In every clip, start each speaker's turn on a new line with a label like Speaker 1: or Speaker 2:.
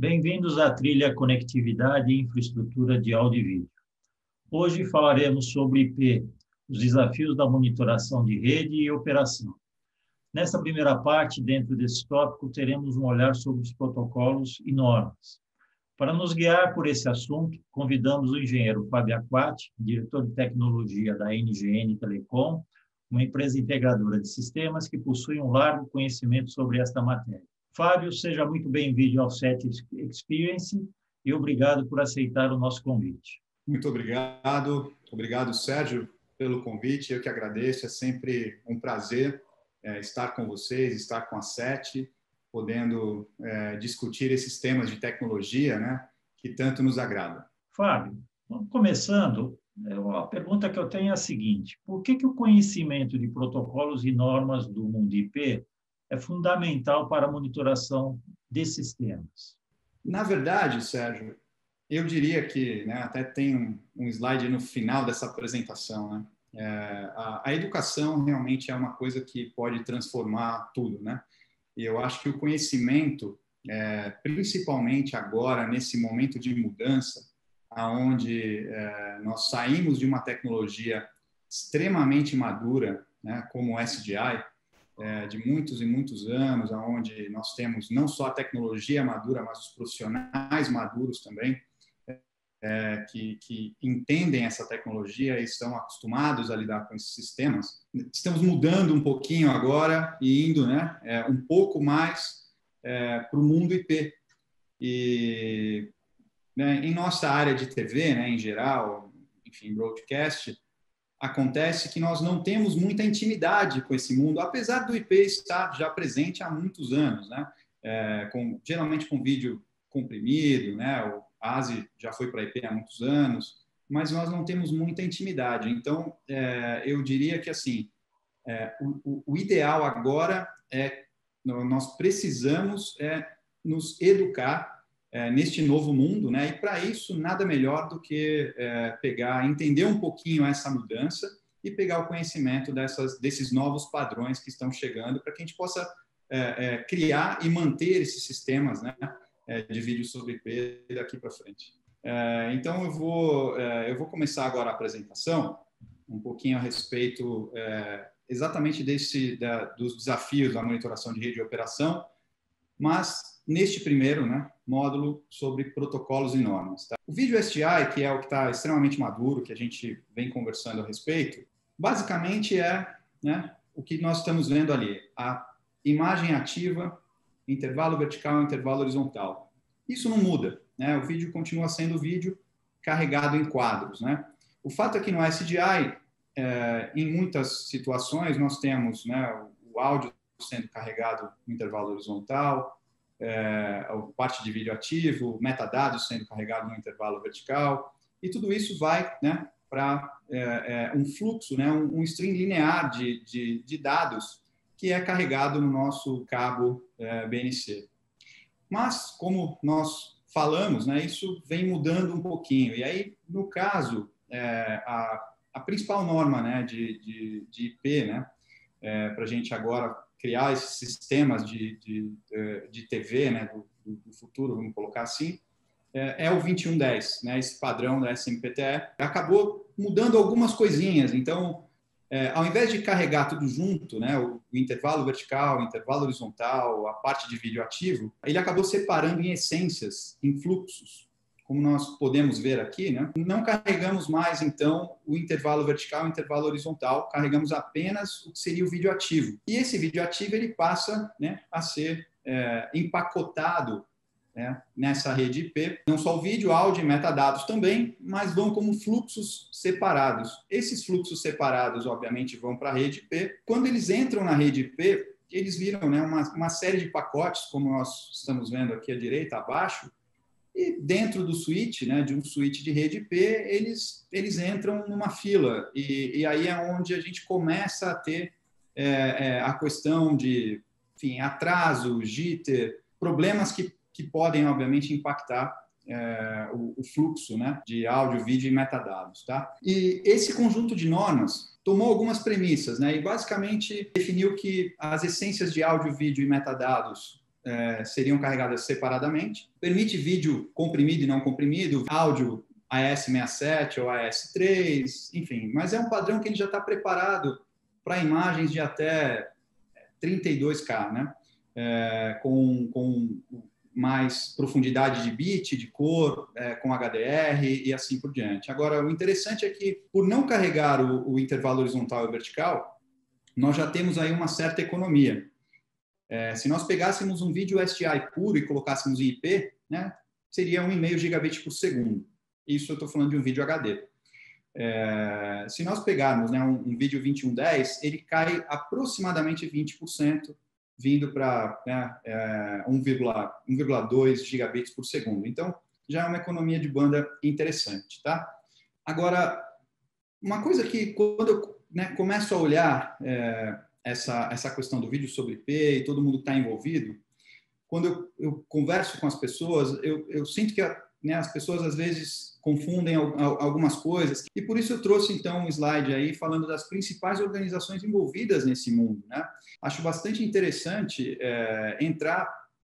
Speaker 1: Bem-vindos à trilha Conectividade e Infraestrutura de Áudio e Vídeo. Hoje falaremos sobre IP, os desafios da monitoração de rede e operação. Nesta primeira parte, dentro desse tópico, teremos um olhar sobre os protocolos e normas. Para nos guiar por esse assunto, convidamos o engenheiro Fábio Aquati, diretor de tecnologia da NGN Telecom, uma empresa integradora de sistemas que possui um largo conhecimento sobre esta matéria. Fábio, seja muito bem-vindo ao SET Experience e obrigado por aceitar o nosso convite.
Speaker 2: Muito obrigado. Obrigado, Sérgio, pelo convite. Eu que agradeço. É sempre um prazer estar com vocês, estar com a SET, podendo discutir esses temas de tecnologia, né, que tanto nos agradam.
Speaker 1: Fábio, começando, a pergunta que eu tenho é a seguinte: por que o conhecimento de protocolos e normas do mundo IP é fundamental para a monitoração de sistemas?
Speaker 2: Na verdade, Sérgio, eu diria que, né, até tem um slide no final dessa apresentação, né? A educação realmente é uma coisa que pode transformar tudo, né? E eu acho que o conhecimento, principalmente agora, nesse momento de mudança, onde nós saímos de uma tecnologia extremamente madura, né, como o SDI, de muitos e muitos anos, onde nós temos não só a tecnologia madura, mas os profissionais maduros também, que entendem essa tecnologia e estão acostumados a lidar com esses sistemas. Estamos mudando um pouquinho agora e indo, né, um pouco mais para o mundo IP. E, né, em nossa área de TV, né, em geral, enfim, broadcast, acontece que nós não temos muita intimidade com esse mundo, apesar do IP estar já presente há muitos anos, né? Geralmente com vídeo comprimido, né? O ASI já foi para IP há muitos anos, mas nós não temos muita intimidade. Então, eu diria que assim, o ideal agora nós precisamos nos educar neste novo mundo, né? E para isso nada melhor do que entender um pouquinho essa mudança e pegar o conhecimento desses novos padrões que estão chegando para que a gente possa criar e manter esses sistemas, né, de vídeo sobre IP daqui para frente. Então eu vou começar agora a apresentação um pouquinho a respeito exatamente dos desafios da monitoração de rede e operação, mas neste primeiro, né, módulo sobre protocolos e normas. Tá? O vídeo SDI, que é o que está extremamente maduro, que a gente vem conversando a respeito, basicamente né, o que nós estamos vendo ali, a imagem ativa, intervalo vertical, intervalo horizontal. Isso não muda, né? O vídeo continua sendo vídeo carregado em quadros, né? O fato é que no SDI, em muitas situações, nós temos, né, o áudio sendo carregado no intervalo horizontal, a parte de vídeo ativo, metadados sendo carregado no intervalo vertical, e tudo isso vai, né, para um fluxo, né, um stream linear de dados que é carregado no nosso cabo BNC. Mas, como nós falamos, né, isso vem mudando um pouquinho. E aí, no caso, a principal norma, né, de IP, né, para a gente agora criar esses sistemas de TV, né, do futuro, vamos colocar assim, é o 2110, né, esse padrão da SMPTE. Acabou mudando algumas coisinhas, então, ao invés de carregar tudo junto, né, o intervalo vertical, o intervalo horizontal, a parte de vídeo ativo, ele acabou separando em essências, em fluxos. Como nós podemos ver aqui, né? Não carregamos mais, então, o intervalo vertical e o intervalo horizontal, carregamos apenas o que seria o vídeo ativo. E esse vídeo ativo ele passa, né, a ser empacotado, né, nessa rede IP. Não só o vídeo, áudio e metadados também, mas vão como fluxos separados. Esses fluxos separados, obviamente, vão para a rede IP. Quando eles entram na rede IP, eles viram, né, uma série de pacotes, como nós estamos vendo aqui à direita, abaixo, e dentro do switch, né, de um switch de rede IP, eles entram numa fila. E aí é onde a gente começa a ter a questão de, enfim, atraso, jitter, problemas que podem, obviamente, impactar o fluxo, né, de áudio, vídeo e metadados. Tá? E esse conjunto de normas tomou algumas premissas, né, e basicamente definiu que as essências de áudio, vídeo e metadados seriam carregadas separadamente. Permite vídeo comprimido e não comprimido, áudio AES-67 ou AES-3, enfim. Mas é um padrão que ele já está preparado para imagens de até 32K, né? Com mais profundidade de bit, de cor, com HDR e assim por diante. Agora, o interessante é que, por não carregar o intervalo horizontal e vertical, nós já temos aí uma certa economia. Se nós pegássemos um vídeo SDI puro e colocássemos em IP, né, seria 1,5 gigabit por segundo. Isso eu estou falando de um vídeo HD. Se nós pegarmos, né, um vídeo 2110, ele cai aproximadamente 20%, vindo para 1,2 gigabits por segundo. Então, já é uma economia de banda interessante, tá? Agora, uma coisa que, quando eu começo a olhar essa questão do vídeo sobre IP e todo mundo que está envolvido, quando eu converso com as pessoas, eu sinto que as pessoas, às vezes, confundem algumas coisas. E por isso eu trouxe, então, um slide aí falando das principais organizações envolvidas nesse mundo, né? Acho bastante interessante entrar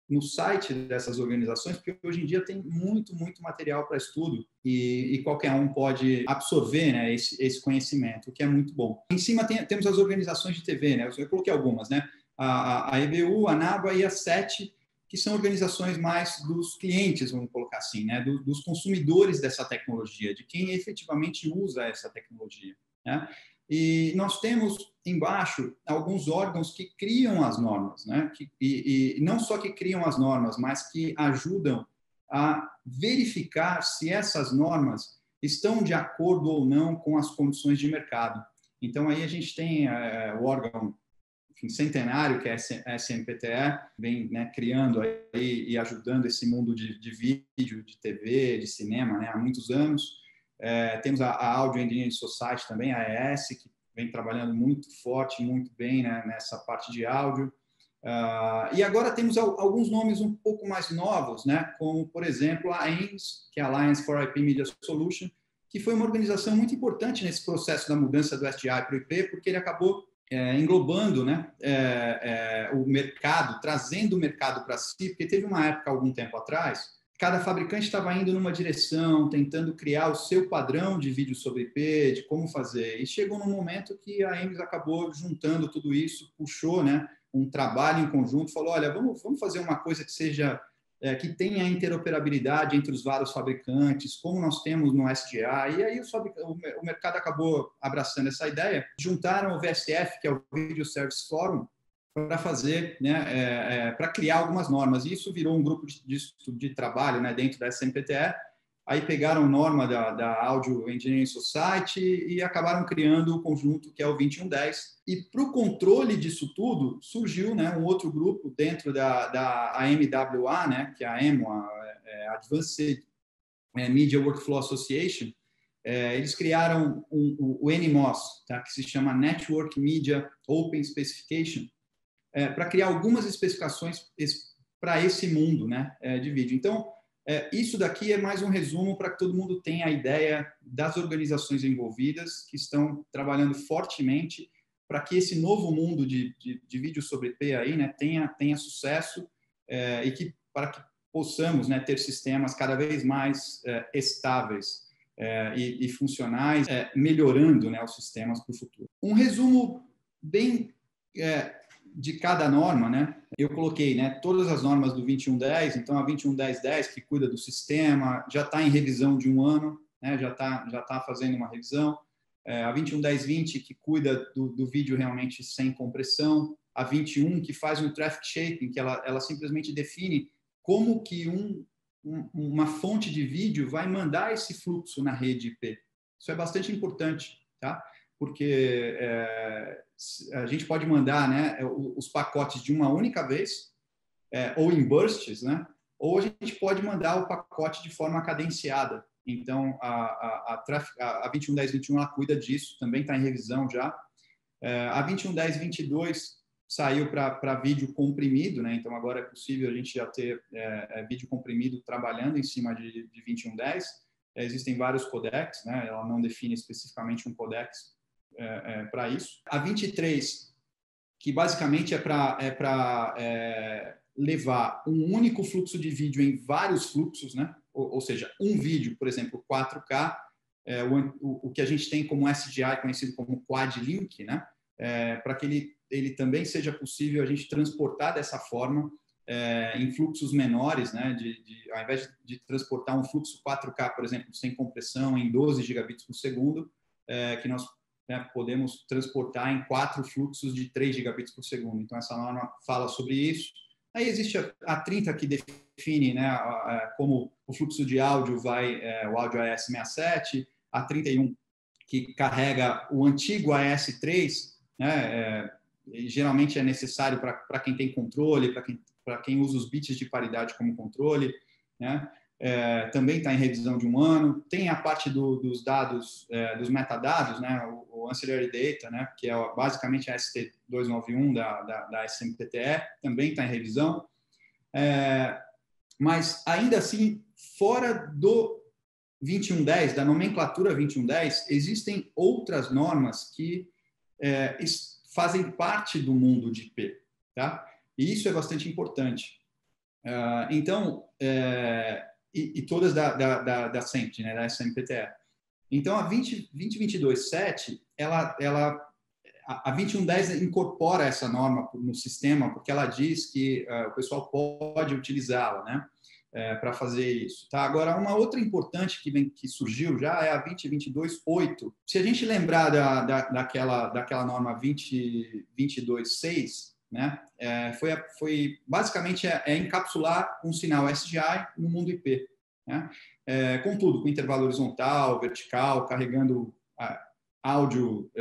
Speaker 2: no site dessas organizações, porque hoje em dia tem muito material para estudo e qualquer um pode absorver, né, esse conhecimento, o que é muito bom. Em cima temos as organizações de TV, né? Eu coloquei algumas, né? A EBU, a NABA e a SET, que são organizações mais dos clientes, vamos colocar assim, né? Dos consumidores dessa tecnologia, de quem efetivamente usa essa tecnologia, né? E nós temos embaixo alguns órgãos que criam as normas, né? E não só que criam as normas, mas que ajudam a verificar se essas normas estão de acordo ou não com as condições de mercado. Então, aí a gente tem o órgão centenário, que é a SMPTE, vem, né, criando aí e ajudando esse mundo de vídeo, de TV, de cinema, né, há muitos anos. Temos a Audio Engineering Society também, a AES, que vem trabalhando muito forte, muito bem, né, nessa parte de áudio. E agora temos alguns nomes um pouco mais novos, né, como, por exemplo, a AIMS, que é a Alliance for IP Media Solution, que foi uma organização muito importante nesse processo da mudança do SDI para o IP, porque ele acabou englobando, né, o mercado, trazendo o mercado para si, porque teve uma época, algum tempo atrás, cada fabricante estava indo numa direção, tentando criar o seu padrão de vídeo sobre IP, de como fazer. E chegou num momento que a AIMS acabou juntando tudo isso, puxou, né, um trabalho em conjunto, falou, olha, vamos fazer uma coisa que seja que tenha interoperabilidade entre os vários fabricantes, como nós temos no SDI. E aí o mercado acabou abraçando essa ideia. Juntaram o VSF, que é o Video Service Forum, para fazer, né, para criar algumas normas. E isso virou um grupo de trabalho, né, dentro da SMPTE. Aí pegaram norma da Audio Engineering Society e acabaram criando o conjunto que é o 2110. E para o controle disso tudo, surgiu, né, um outro grupo dentro da AMWA, né, que é a AMWA, Advanced Media Workflow Association. Eles criaram o NMOS, tá, que se chama Network Media Open Specification, para criar algumas especificações para esse mundo, né, de vídeo. Então, isso daqui é mais um resumo para que todo mundo tenha a ideia das organizações envolvidas que estão trabalhando fortemente para que esse novo mundo de vídeo sobre IP aí, né, tenha sucesso e para que possamos, né, ter sistemas cada vez mais estáveis e funcionais, melhorando, né, os sistemas para o futuro. Um resumo bem de cada norma, né? Eu coloquei, né, todas as normas do 2110, então a 211010 que cuida do sistema, já está em revisão de um ano, né, já tá fazendo uma revisão. A 211020 que cuida do vídeo realmente sem compressão. A 21 que faz um traffic shaping, que ela simplesmente define como que uma fonte de vídeo vai mandar esse fluxo na rede IP. Isso é bastante importante, tá? Porque a gente pode mandar, né, os pacotes de uma única vez, ou em bursts, né, ou a gente pode mandar o pacote de forma cadenciada. Então, a 211021 ela cuida disso, também está em revisão já. A 211022 saiu para vídeo comprimido, né, então agora é possível a gente já ter vídeo comprimido trabalhando em cima de 2110. Existem vários codecs, né, ela não define especificamente um codec para isso. A 23, que basicamente é para levar um único fluxo de vídeo em vários fluxos, né? Ou seja, um vídeo, por exemplo, 4K, o que a gente tem como SDI, conhecido como Quad Link, né? Para que ele também seja possível a gente transportar dessa forma em fluxos menores, né? Ao invés de transportar um fluxo 4K, por exemplo, sem compressão, em 12 gigabits por segundo, que nós podemos transportar em 4 fluxos de 3 gigabits por segundo. Então, essa norma fala sobre isso. Aí existe a 30 que define, né, como o fluxo de áudio o áudio AES-67, a 31 que carrega o antigo AES-3, né, geralmente é necessário para quem tem controle, para quem usa os bits de paridade como controle, né? Também está em revisão de 1 ano. Tem a parte dos dados, dos metadados, né? O Ancillary Data, né? Que é basicamente a ST291 da SMPTE, também está em revisão. Mas, ainda assim, fora do 2110, da nomenclatura 2110, existem outras normas que fazem parte do mundo de IP, tá? E isso é bastante importante. Então, e todas da SEMPT, né, da SMPTE. Então, a 2022.7, a 2110 incorpora essa norma no sistema, porque ela diz que o pessoal pode utilizá-la, né, para fazer isso. Tá? Agora, uma outra importante que surgiu já é a 2022.8. Se a gente lembrar daquela norma 2022.6, né, foi basicamente encapsular um sinal SDI no mundo IP, né? Contudo, com intervalo horizontal, vertical, carregando áudio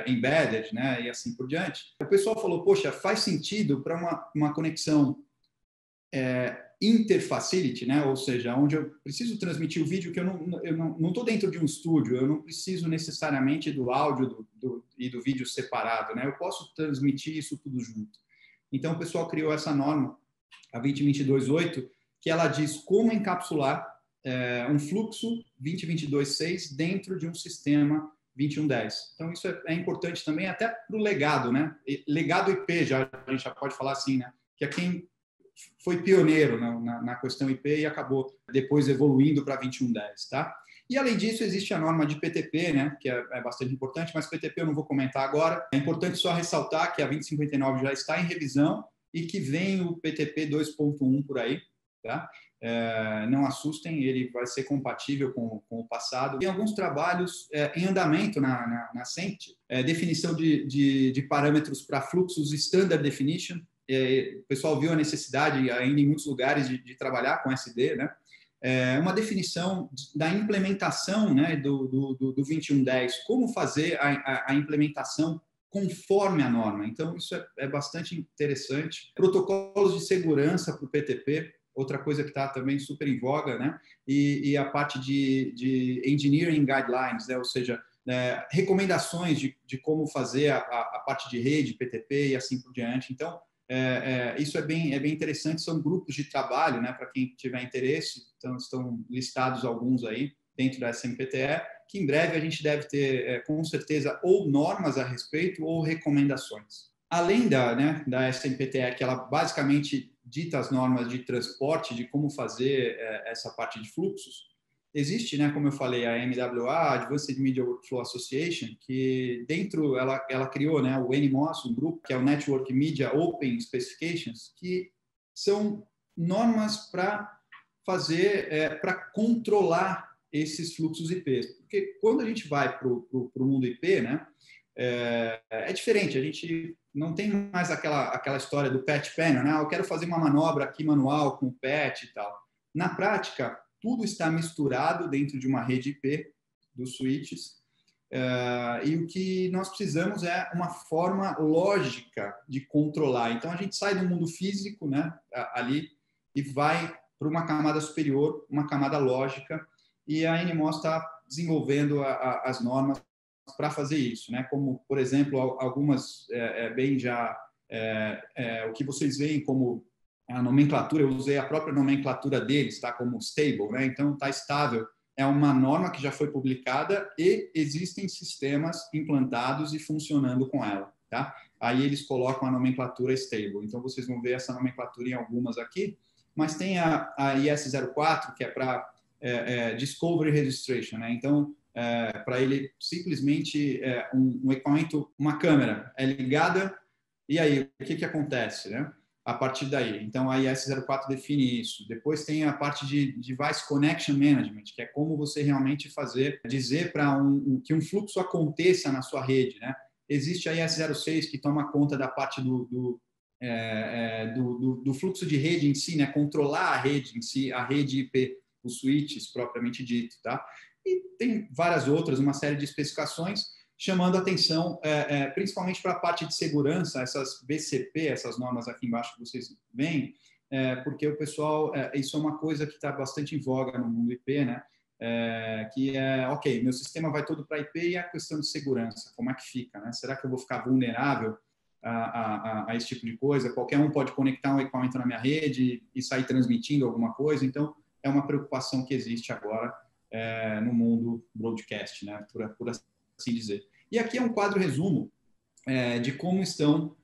Speaker 2: embedded, né, e assim por diante. O pessoal falou, poxa, faz sentido para uma conexão interfacility, né, ou seja, onde eu preciso transmitir o vídeo que eu não estou dentro de um estúdio, eu não preciso necessariamente do áudio e do vídeo separado, né, eu posso transmitir isso tudo junto. Então, o pessoal criou essa norma, a 2022.8, que ela diz como encapsular um fluxo 2022.6 dentro de um sistema 2110. Então, isso é importante também até para o legado, né? Legado IP, a gente já pode falar assim, né? Que é quem foi pioneiro na questão IP e acabou depois evoluindo para 2110, tá? E, além disso, existe a norma de PTP, né, que é bastante importante, mas PTP eu não vou comentar agora. É importante só ressaltar que a 2059 já está em revisão e que vem o PTP 2.1 por aí, tá? Não assustem, ele vai ser compatível com o passado. Tem alguns trabalhos em andamento na SEMPT, definição de parâmetros para fluxos Standard Definition. O pessoal viu a necessidade ainda em muitos lugares de trabalhar com SD, né? Uma definição da implementação, né, do 2110, como fazer a implementação conforme a norma. Então, isso é bastante interessante. Protocolos de segurança para o PTP, outra coisa que está também super em voga, né? E a parte de Engineering Guidelines, né? Ou seja, recomendações de como fazer a parte de rede, PTP e assim por diante. Então, isso é bem interessante, são grupos de trabalho, né, para quem tiver interesse, então estão listados alguns aí dentro da SMPTE, que em breve a gente deve ter, com certeza, ou normas a respeito ou recomendações. Além da SMPTE, que ela basicamente dita as normas de transporte, de como fazer essa parte de fluxos, existe, né, como eu falei, a MWA, Advanced Media Workflow Association, que dentro ela criou, né, o NMOS, um grupo que é o Network Media Open Specifications, que são normas para fazer, para controlar esses fluxos IP. Porque quando a gente vai para o mundo IP, né, é diferente, a gente não tem mais aquela história do patch panel, né, eu quero fazer uma manobra aqui manual com patch e tal. Na prática, tudo está misturado dentro de uma rede IP dos switches, e o que nós precisamos é uma forma lógica de controlar. Então, a gente sai do mundo físico, né, ali, e vai para uma camada superior, uma camada lógica, e a NMOS está desenvolvendo as normas para fazer isso, né? Como, por exemplo, algumas bem já o que vocês veem como a nomenclatura, eu usei a própria nomenclatura deles, tá? Como stable, né? Então, está estável. É uma norma que já foi publicada e existem sistemas implantados e funcionando com ela, tá? aí eles colocam a nomenclatura stable. Então, vocês vão ver essa nomenclatura em algumas aqui, mas tem a IS04, que é para Discovery Registration, né? Então, para ele simplesmente um equipamento, uma câmera é ligada, e aí, o que acontece, né? A partir daí. Então, a IS04 define isso. Depois tem a parte de Device Connection Management, que é como você realmente dizer para que um fluxo aconteça na sua rede, né? Existe a IS06, que toma conta da parte do fluxo de rede em si, né? Controlar a rede em si, a rede IP, os switches propriamente dito, tá? E tem várias outras, uma série de especificações, chamando atenção, principalmente para a parte de segurança, essas BCP, essas normas aqui embaixo que vocês veem, porque o pessoal, isso é uma coisa que está bastante em voga no mundo IP, né? Que ok, meu sistema vai todo para IP e a questão de segurança, como é que fica, né? Será que eu vou ficar vulnerável a esse tipo de coisa? Qualquer um pode conectar um equipamento na minha rede e sair transmitindo alguma coisa, então é uma preocupação que existe agora no mundo broadcast, né? Por assim dizer. E aqui é um quadro resumo de como estão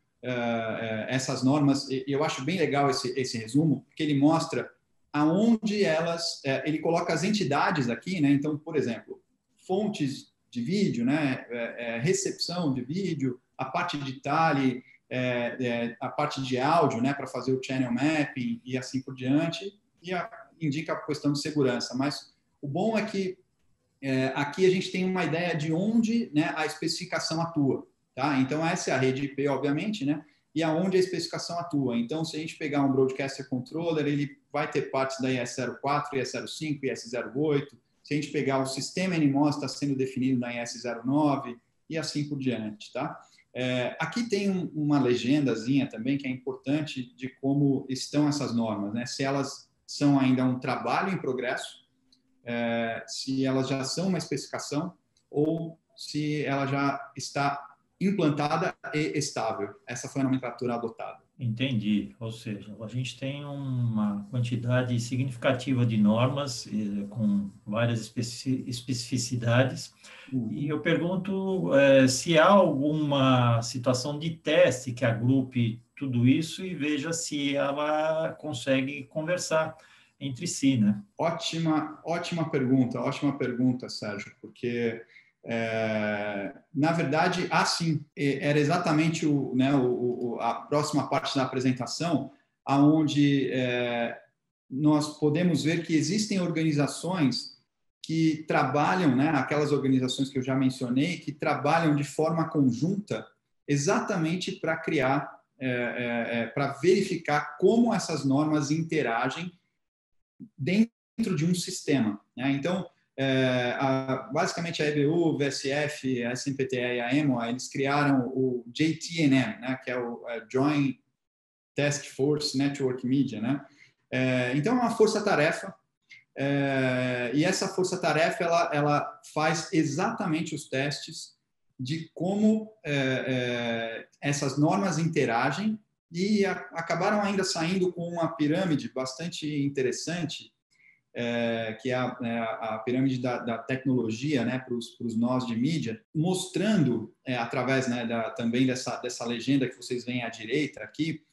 Speaker 2: essas normas. E eu acho bem legal esse resumo, porque ele mostra aonde elas... ele coloca as entidades aqui, né? Então, por exemplo, fontes de vídeo, né? Recepção de vídeo, a parte de tally, a parte de áudio, né? Para fazer o channel mapping e assim por diante, e indica a questão de segurança. Mas o bom é que aqui a gente tem uma ideia de onde, né, a especificação atua. Tá? Então, essa é a rede IP, obviamente, né, e aonde a especificação atua. Então, se a gente pegar um Broadcaster Controller, ele vai ter partes da IS04, IS05, IS08. Se a gente pegar o sistema NMOS, está sendo definido na IS09 e assim por diante. Tá? Aqui tem uma legendazinha também que é importante de como estão essas normas, né? Se elas são ainda um trabalho em progresso, se elas já são uma especificação ou se ela já está implantada e estável. Essa foi a nomenclatura adotada.
Speaker 1: Entendi. Ou seja, a gente tem uma quantidade significativa de normas com várias especificidades. E eu pergunto se há alguma situação de teste que agrupe tudo isso e veja se ela consegue conversar entre si, né?
Speaker 2: Ótima pergunta, Sérgio, porque, na verdade, sim, era exatamente a próxima parte da apresentação, onde nós podemos ver que existem organizações que trabalham, né, aquelas organizações que eu já mencionei, que trabalham de forma conjunta exatamente para criar, para verificar como essas normas interagem dentro de um sistema. Né? Então, basicamente a EBU, o VSF, a SMPTE e a EMOA, eles criaram o JTNM, né? Que é o Joint Task Force Network Media. Né? Então, é uma força-tarefa, e essa força-tarefa ela faz exatamente os testes de como essas normas interagem e acabaram ainda saindo com uma pirâmide bastante interessante, que é a pirâmide da tecnologia, né, para os nós de mídia, mostrando, através, né, também dessa legenda que vocês veem à direita aqui,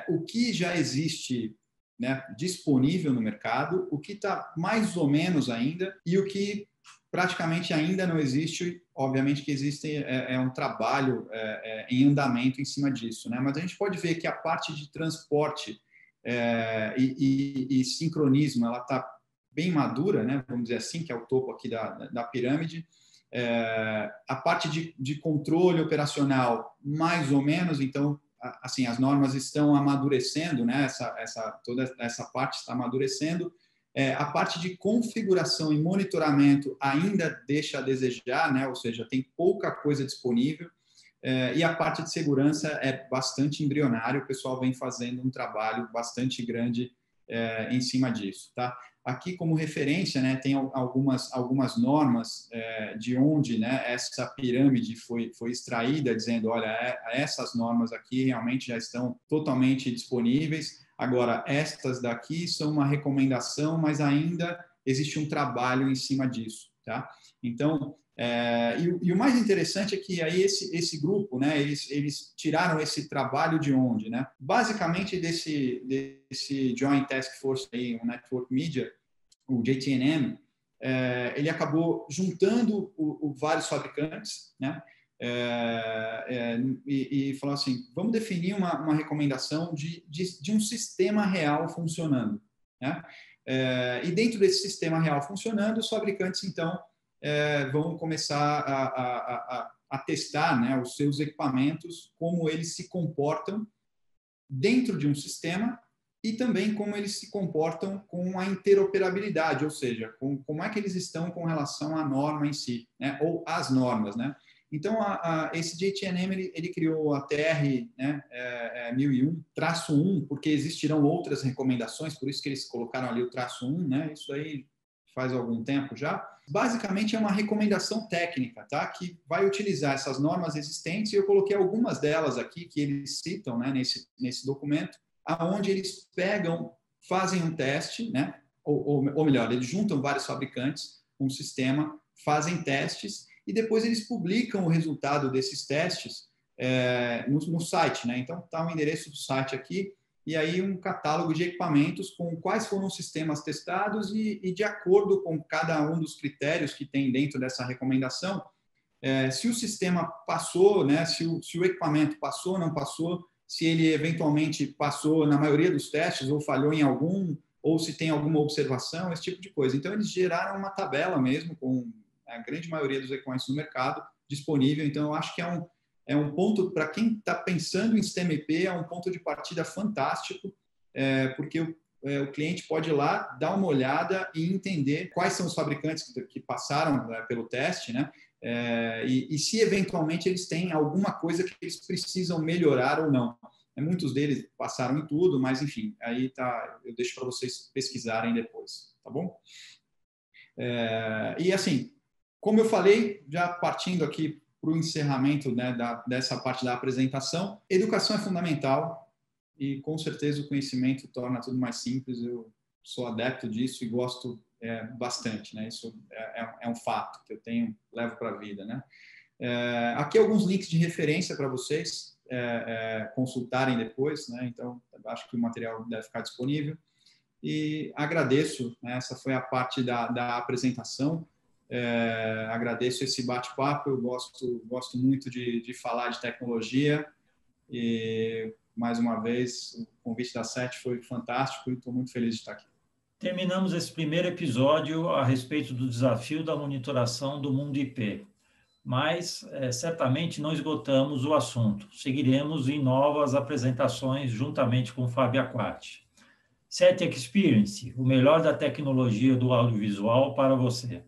Speaker 2: o que já existe, né, disponível no mercado, o que está mais ou menos ainda e o que praticamente ainda não existe. Obviamente que existe um trabalho em andamento em cima disso, né? Mas a gente pode ver que a parte de transporte e sincronismo ela está bem madura, né? Vamos dizer assim, que é o topo aqui da pirâmide. A parte de controle operacional, mais ou menos. Então, assim, as normas estão amadurecendo, né? Toda essa parte está amadurecendo. A parte de configuração e monitoramento ainda deixa a desejar, né? Ou seja, tem pouca coisa disponível. E a parte de segurança é bastante embrionária, o pessoal vem fazendo um trabalho bastante grande em cima disso. Tá? Aqui, como referência, né, tem algumas normas de onde, né, essa pirâmide foi extraída, dizendo, olha, essas normas aqui realmente já estão totalmente disponíveis. Agora, estas daqui são uma recomendação, mas ainda existe um trabalho em cima disso. Tá? Então, E o mais interessante é que aí esse grupo, né, eles tiraram esse trabalho de onde, né? Basicamente desse Joint Task Force aí, o Network Media, o JTNM, ele acabou juntando vários fabricantes, né? E falou assim, vamos definir uma recomendação de um sistema real funcionando, né? E dentro desse sistema real funcionando, os fabricantes, então, vão começar a testar, né, os seus equipamentos, como eles se comportam dentro de um sistema e também como eles se comportam com a interoperabilidade, ou seja, como é que eles estão com relação à norma em si, né, ou às normas, né? Então, esse JTNM, ele criou a TR, né, 1001-1, porque existirão outras recomendações, por isso que eles colocaram ali o -1, né? Isso aí faz algum tempo já. Basicamente, é uma recomendação técnica, tá? Que vai utilizar essas normas existentes, e eu coloquei algumas delas aqui que eles citam, né, nesse documento, aonde eles pegam, fazem um teste, né? Ou melhor, eles juntam vários fabricantes, um sistema, fazem testes, e depois eles publicam o resultado desses testes no site, né? Então, está o endereço do site aqui, e aí um catálogo de equipamentos com quais foram os sistemas testados e de acordo com cada um dos critérios que tem dentro dessa recomendação, se o sistema passou, né, se o equipamento passou, não passou, se ele eventualmente passou na maioria dos testes ou falhou em algum, ou se tem alguma observação, esse tipo de coisa. Então, eles geraram uma tabela mesmo com a grande maioria dos equipamentos no mercado disponível. Então, eu acho que é um ponto, para quem está pensando em sistema IP, é um ponto de partida fantástico, porque o cliente pode ir lá, dar uma olhada e entender quais são os fabricantes que passaram pelo teste, né? E se eventualmente eles têm alguma coisa que eles precisam melhorar ou não. Muitos deles passaram em tudo, mas enfim, aí tá, eu deixo para vocês pesquisarem depois, tá bom? E assim, como eu falei, já partindo aqui para o encerramento, né, dessa parte da apresentação, educação é fundamental e com certeza o conhecimento torna tudo mais simples. Eu sou adepto disso e gosto bastante, né? Isso é um fato que eu levo para a vida, né? Aqui alguns links de referência para vocês consultarem depois, né? Então, acho que o material deve ficar disponível. E agradeço, né? Essa foi a parte da apresentação. Agradeço esse bate-papo. Eu gosto muito de falar de tecnologia e, mais uma vez, o convite da SET foi fantástico e estou muito feliz de estar aqui.
Speaker 1: Terminamos esse primeiro episódio a respeito do desafio da monitoração do mundo IP, mas certamente não esgotamos o assunto. Seguiremos em novas apresentações juntamente com o Fábio Aquati. SET Experience, o melhor da tecnologia do audiovisual para você.